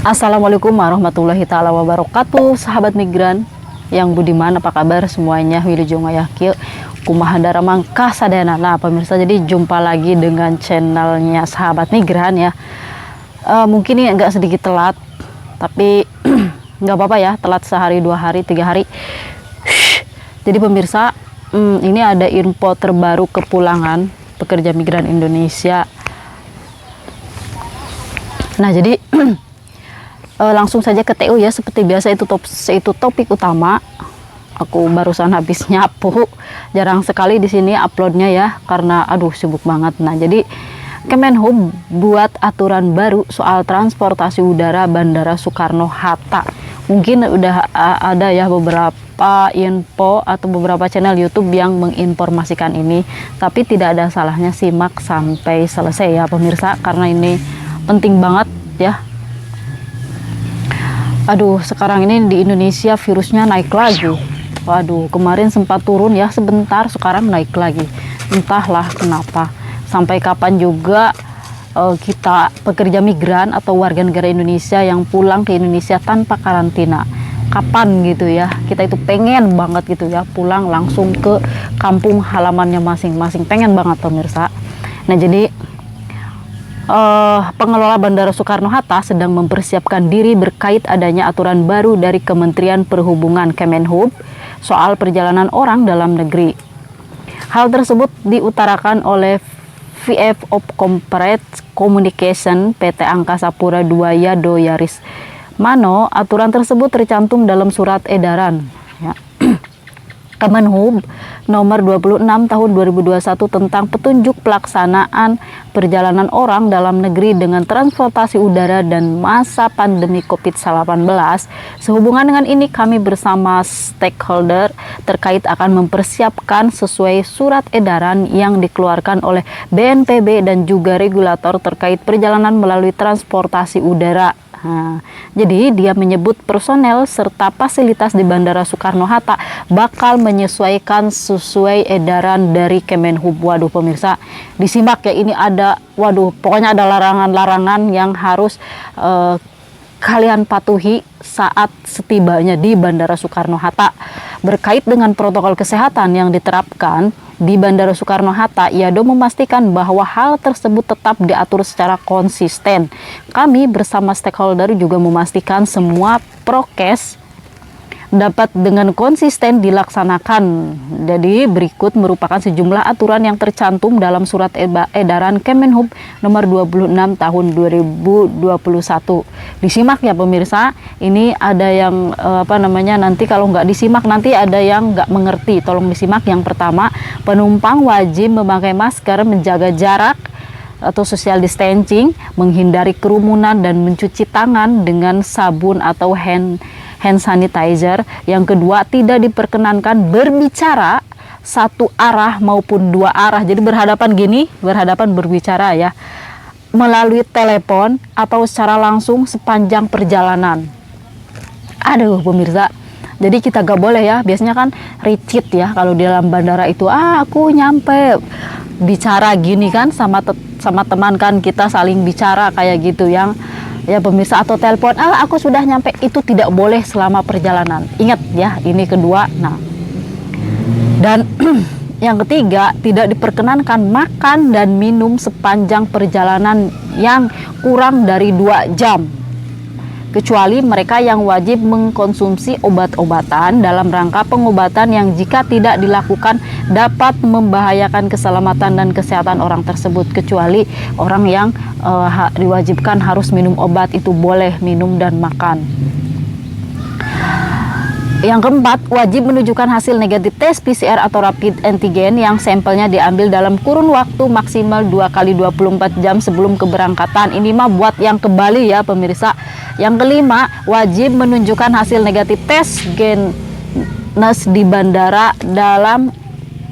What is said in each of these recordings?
Assalamualaikum warahmatullahi taala wabarakatuh, sahabat migran yang budiman, apa kabar semuanya? Wilujeng ayahkieu kumaha daramangkah sadayana. Nah pemirsa, jadi jumpa lagi dengan channelnya sahabat migran ya. Mungkin ini agak sedikit telat, tapi nggak apa-apa ya, telat sehari, 2 hari, 3 hari. Jadi pemirsa, ini ada info terbaru kepulangan pekerja migran Indonesia. Nah jadi langsung saja ke TU ya, seperti biasa itu topik utama. Aku barusan habis nyapu, jarang sekali di sini uploadnya ya, karena aduh sibuk banget. Nah jadi Kemenhub buat aturan baru soal transportasi udara Bandara Soekarno-Hatta. Mungkin udah ada ya beberapa info atau beberapa channel YouTube yang menginformasikan ini, tapi tidak ada salahnya simak sampai selesai ya pemirsa, karena ini penting banget ya. Aduh, sekarang ini di Indonesia virusnya naik lagi. Waduh, kemarin sempat turun ya sebentar, sekarang naik lagi. Entahlah kenapa. Sampai kapan juga kita pekerja migran atau warga negara Indonesia yang pulang ke Indonesia tanpa karantina. Kapan gitu ya? Kita itu pengen banget gitu ya, pulang langsung ke kampung halamannya masing-masing. Pengen banget pemirsa. Nah, jadi pengelola Bandara Soekarno-Hatta sedang mempersiapkan diri berkait adanya aturan baru dari Kementerian Perhubungan Kemenhub soal perjalanan orang dalam negeri. Hal tersebut diutarakan oleh VF of Corporate Communication PT Angkasa Pura II Yado Yaris Mano. Aturan tersebut tercantum dalam surat edaran ya. Kemenhub nomor 26 tahun 2021 tentang petunjuk pelaksanaan perjalanan orang dalam negeri dengan transportasi udara dan masa pandemi COVID-19. Sehubungan dengan ini, kami bersama stakeholder terkait akan mempersiapkan sesuai surat edaran yang dikeluarkan oleh BNPB dan juga regulator terkait perjalanan melalui transportasi udara. Nah, jadi dia menyebut personel serta fasilitas di Bandara Soekarno-Hatta bakal menyesuaikan sesuai edaran dari Kemenhub. Waduh pemirsa, disimak ya, ini ada, waduh pokoknya ada larangan-larangan yang harus kalian patuhi saat setibanya di Bandara Soekarno-Hatta. Berkait dengan protokol kesehatan yang diterapkan di Bandara Soekarno-Hatta, Yado memastikan bahwa hal tersebut tetap diatur secara konsisten. Kami bersama stakeholder juga memastikan semua prokes dapat dengan konsisten dilaksanakan. Jadi berikut merupakan sejumlah aturan yang tercantum dalam surat edaran Kemenhub nomor 26 tahun 2021. Disimak ya pemirsa, ini ada yang nanti kalau nggak disimak nanti ada yang nggak mengerti. Tolong disimak. Yang pertama, penumpang wajib memakai masker, menjaga jarak atau social distancing, menghindari kerumunan dan mencuci tangan dengan sabun atau hand sanitizer. Yang kedua, tidak diperkenankan berbicara satu arah maupun dua arah. Jadi berhadapan berbicara ya, melalui telepon atau secara langsung sepanjang perjalanan. Aduh pemirsa, jadi kita gak boleh ya, biasanya kan ricit ya kalau di dalam bandara itu, aku nyampe, bicara gini kan sama teman kan, kita saling bicara kayak gitu yang ya pemirsa, atau telepon, aku sudah nyampe, itu tidak boleh selama perjalanan. Ingat ya, ini kedua. Nah, dan yang ketiga, tidak diperkenankan makan dan minum sepanjang perjalanan yang kurang dari 2 jam. Kecuali mereka yang wajib mengkonsumsi obat-obatan dalam rangka pengobatan yang jika tidak dilakukan dapat membahayakan keselamatan dan kesehatan orang tersebut. Kecuali orang yang diwajibkan harus minum obat, itu boleh minum dan makan. Yang keempat, wajib menunjukkan hasil negatif tes PCR atau rapid antigen yang sampelnya diambil dalam kurun waktu maksimal 2x24 jam sebelum keberangkatan. Ini mah buat yang ke Bali ya pemirsa. Yang kelima, wajib menunjukkan hasil negatif tes genus di bandara dalam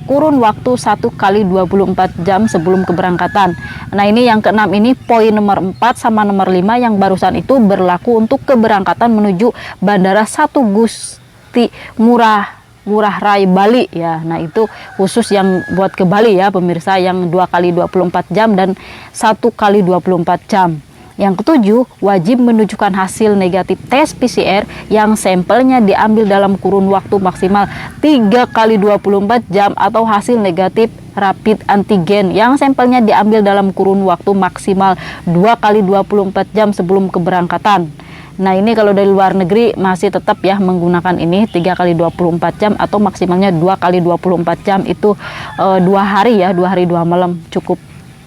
kurun waktu 1x24 jam sebelum keberangkatan. Nah ini yang keenam, ini poin nomor 4 sama nomor 5 yang barusan itu berlaku untuk keberangkatan menuju Bandara 1 Gusti Ngurah Rai Bali ya. Nah itu khusus yang buat ke Bali ya pemirsa, yang 2x24 jam dan 1x24 jam. Yang ketujuh, wajib menunjukkan hasil negatif tes PCR yang sampelnya diambil dalam kurun waktu maksimal 3 kali 24 jam atau hasil negatif rapid antigen yang sampelnya diambil dalam kurun waktu maksimal 2 kali 24 jam sebelum keberangkatan. Nah, ini kalau dari luar negeri masih tetap ya menggunakan ini 3 kali 24 jam atau maksimalnya 2 kali 24 jam itu 2 hari ya, 2 hari 2 malam, cukup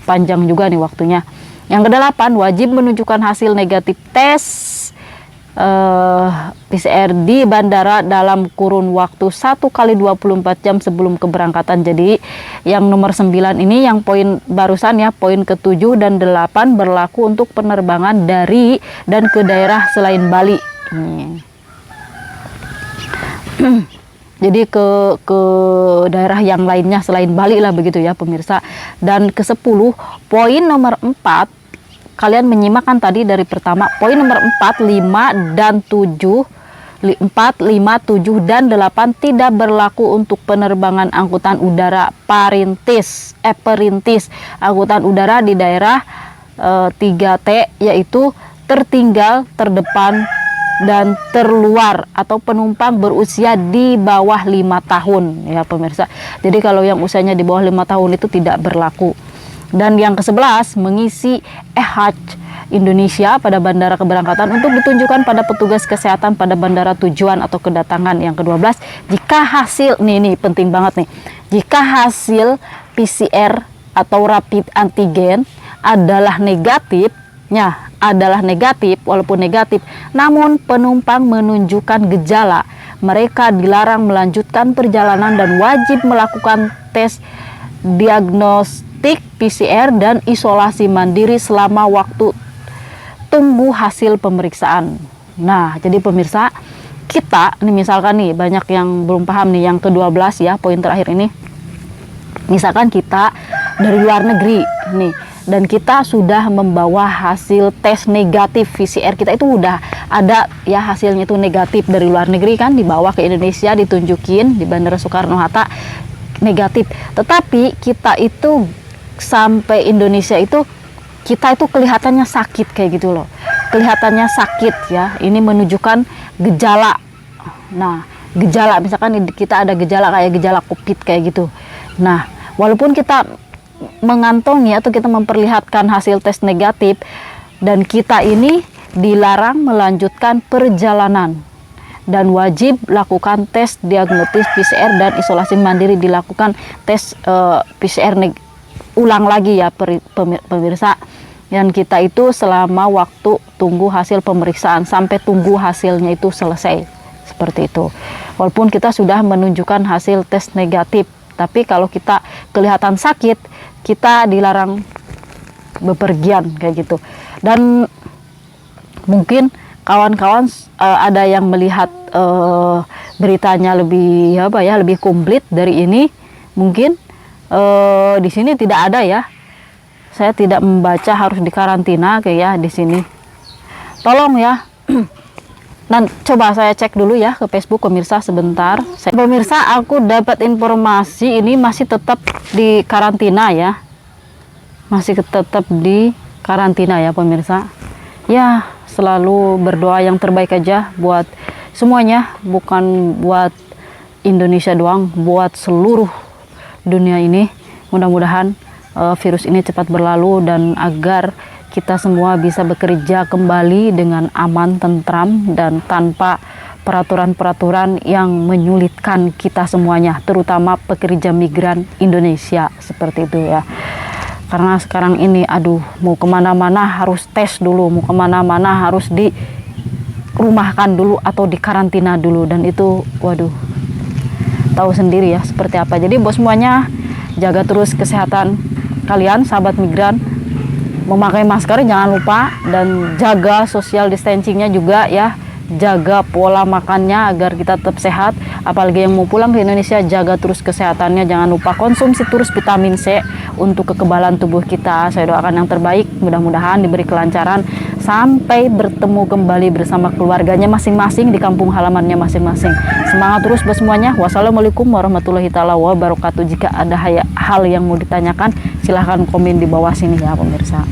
panjang juga nih waktunya. Yang kedelapan, wajib menunjukkan hasil negatif tes PCR di bandara dalam kurun waktu 1 kali 24 jam sebelum keberangkatan. Jadi yang nomor 9 ini yang poin barusan ya, poin ke-7 dan 8 berlaku untuk penerbangan dari dan ke daerah selain Bali. Jadi ke daerah yang lainnya selain Bali lah begitu ya pemirsa. Dan ke-10, poin nomor 4, kalian menyimakkan tadi dari pertama, poin nomor 4, 5 dan 7, 4, 5, 7 dan 8 tidak berlaku untuk penerbangan angkutan udara perintis, angkutan udara di daerah 3T, yaitu tertinggal, terdepan, dan terluar, atau penumpang berusia di bawah 5 tahun ya pemirsa. Jadi kalau yang usianya di bawah 5 tahun itu tidak berlaku. Dan yang ke-11, mengisi EHAC Indonesia pada bandara keberangkatan untuk ditunjukkan pada petugas kesehatan pada bandara tujuan atau kedatangan. Yang ke-12, jika hasil, nih penting banget nih, jika hasil PCR atau rapid antigen adalah negatif, walaupun negatif, namun penumpang menunjukkan gejala, mereka dilarang melanjutkan perjalanan dan wajib melakukan tes diagnostik PCR dan isolasi mandiri selama waktu tunggu hasil pemeriksaan. Nah, jadi pemirsa, kita nih misalkan nih banyak yang belum paham nih yang ke-12 ya, poin terakhir ini. Misalkan kita dari luar negeri nih dan kita sudah membawa hasil tes negatif PCR, kita itu udah ada ya hasilnya itu negatif dari luar negeri kan, dibawa ke Indonesia, ditunjukin di Bandara Soekarno-Hatta negatif. Tetapi kita itu sampai Indonesia itu kita itu kelihatannya sakit kayak gitu loh, kelihatannya sakit ya, ini menunjukkan gejala. Nah, gejala misalkan kita ada gejala kayak gejala COVID kayak gitu. Nah, walaupun kita mengantongi atau kita memperlihatkan hasil tes negatif dan kita ini dilarang melanjutkan perjalanan dan wajib lakukan tes diagnostis PCR dan isolasi mandiri, dilakukan tes PCR ulang lagi ya pemirsa. Dan kita itu selama waktu tunggu hasil pemeriksaan sampai tunggu hasilnya itu selesai, seperti itu. Walaupun kita sudah menunjukkan hasil tes negatif, tapi kalau kita kelihatan sakit, kita dilarang bepergian kayak gitu. Dan mungkin kawan-kawan ada yang melihat beritanya lebih komplit dari ini. Mungkin di sini tidak ada ya. Saya tidak membaca harus dikarantina kayak ya di sini. Tolong ya. Dan coba saya cek dulu ya ke Facebook pemirsa sebentar. Pemirsa, aku dapat informasi ini masih tetap di karantina ya. Masih tetap di karantina ya pemirsa. Ya, selalu berdoa yang terbaik aja buat semuanya, bukan buat Indonesia doang, buat seluruh dunia ini. Mudah-mudahan virus ini cepat berlalu dan agar kita semua bisa bekerja kembali dengan aman, tentram, dan tanpa peraturan-peraturan yang menyulitkan kita semuanya, terutama pekerja migran Indonesia, seperti itu ya. Karena sekarang ini mau kemana-mana harus tes dulu, mau kemana-mana harus dirumahkan dulu atau dikarantina dulu, dan itu waduh, tahu sendiri ya seperti apa. Jadi buat semuanya, jaga terus kesehatan kalian sahabat migran, memakai masker jangan lupa, dan jaga social distancingnya juga ya, jaga pola makannya agar kita tetap sehat. Apalagi yang mau pulang ke Indonesia, jaga terus kesehatannya, jangan lupa konsumsi terus vitamin C untuk kekebalan tubuh kita. Saya doakan yang terbaik, mudah-mudahan diberi kelancaran sampai bertemu kembali bersama keluarganya masing-masing di kampung halamannya masing-masing. Semangat terus buat semuanya. Wassalamualaikum warahmatullahi wabarakatuh. Jika ada hal yang mau ditanyakan, silahkan komen di bawah sini ya pemirsa.